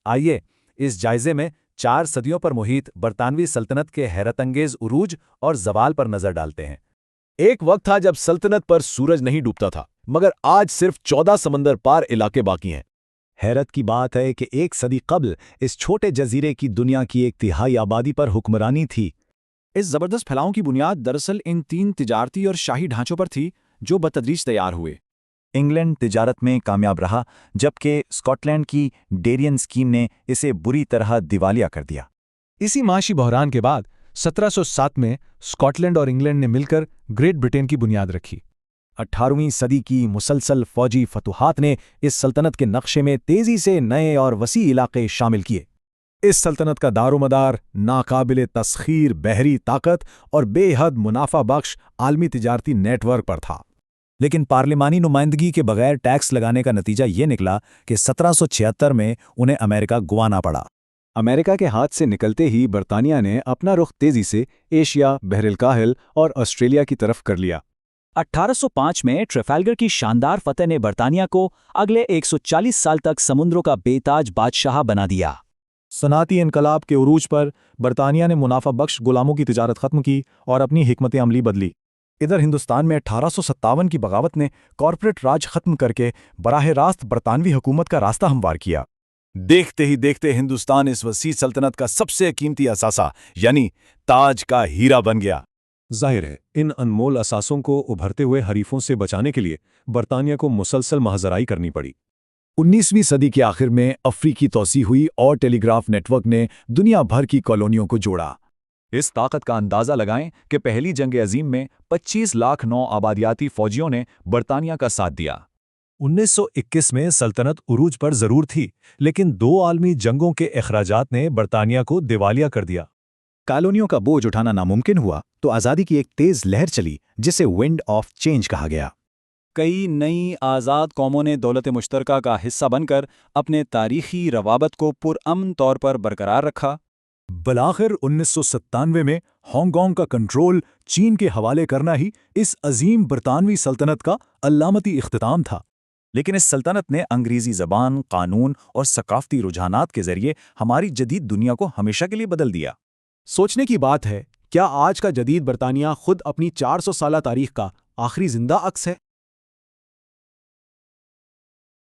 آئیے اس جائزے میں 4 صدیوں پر محیط برطانوی سلطنت کے حیرت انگیز عروج اور زوال پر نظر ڈالتے ہیں۔ ایک وقت تھا جب سلطنت پر سورج نہیں ڈوبتا تھا، مگر آج صرف 14 سمندر پار علاقے باقی ہیں۔ حیرت کی بات ہے کہ 1 صدی قبل اس چھوٹے جزیرے کی دنیا کی 1/3 آبادی پر حکمرانی تھی۔ اس زبردست پھیلاؤ کی بنیاد دراصل ان 3 تجارتی اور شاہی ڈھانچوں پر تھی جو بتدریج تیار ہوئے۔ انگلینڈ تجارت میں کامیاب رہا، جبکہ اسکاٹ لینڈ کی ڈیرین اسکیم نے اسے بری طرح دیوالیہ کر دیا۔ اسی معاشی بحران کے بعد 1707 میں اسکاٹ لینڈ اور انگلینڈ نے مل کر گریٹ برٹن کی بنیاد رکھی۔ 18ویں صدی کی مسلسل فوجی فتوحات نے اس سلطنت کے نقشے میں تیزی سے نئے اور وسیع علاقے شامل کیے۔ اس سلطنت کا دار و مدار ناقابل تسخیر بحری طاقت اور بے حد منافع بخش عالمی تجارتی نیٹ ورک پر تھا۔ لیکن پارلیمانی نمائندگی کے بغیر ٹیکس لگانے کا نتیجہ یہ نکلا کہ 1776 میں انہیں امریکہ گوانا پڑا۔ امریکہ کے ہاتھ سے نکلتے ہی برطانیہ نے اپنا رخ تیزی سے ایشیا، بحر الکاہل اور آسٹریلیا کی طرف کر لیا۔ 1805 میں ٹریفالگر کی شاندار فتح نے برطانیہ کو اگلے 140 سال تک سمندروں کا بے تاج بادشاہ بنا دیا۔ صنعتی انقلاب کے عروج پر برطانیہ نے منافع بخش غلاموں کی تجارت ختم کی اور اپنی حکمت عملی بدلی۔ ادھر ہندوستان میں 1857 کی بغاوت نے کارپوریٹ راج ختم کر کے براہ راست برطانوی حکومت کا راستہ ہموار کیا۔ دیکھتے ہی دیکھتے ہندوستان اس وسیع سلطنت کا سب سے قیمتی اثاثہ یعنی تاج کا ہیرا بن گیا۔ ظاہر ہے ان انمول اثاثوں کو ابھرتے ہوئے حریفوں سے بچانے کے لیے برطانیہ کو مسلسل محاذرائی کرنی پڑی۔ 19ویں صدی کے آخر میں افریقی توسیع ہوئی اور ٹیلی گراف نیٹ ورک نے دنیا بھر کی کالونیوں کو جوڑا۔ اس طاقت کا اندازہ لگائیں کہ پہلی جنگ عظیم میں 25 لاکھ نو آبادیاتی فوجیوں نے برطانیہ کا ساتھ دیا۔ 1921 میں سلطنت عروج پر ضرور تھی، لیکن 2 عالمی جنگوں کے اخراجات نے برطانیہ کو دیوالیہ کر دیا۔ کالونیوں کا بوجھ اٹھانا ناممکن ہوا تو آزادی کی ایک تیز لہر چلی جسے ونڈ آف چینج کہا گیا۔ کئی نئی آزاد قوموں نے دولت مشترکہ کا حصہ بن کر اپنے تاریخی روابط کو پرامن طور پر برقرار رکھا۔ بالآخر 1997 میں ہانگ کانگ کا کنٹرول چین کے حوالے کرنا ہی اس عظیم برطانوی سلطنت کا علامتی اختتام تھا۔ لیکن اس سلطنت نے انگریزی زبان، قانون اور ثقافتی رجحانات کے ذریعے ہماری جدید دنیا کو ہمیشہ کے لیے بدل دیا۔ سوچنے کی بات ہے، کیا آج کا جدید برطانیہ خود اپنی 400 سالہ تاریخ کا آخری زندہ عکس ہے؟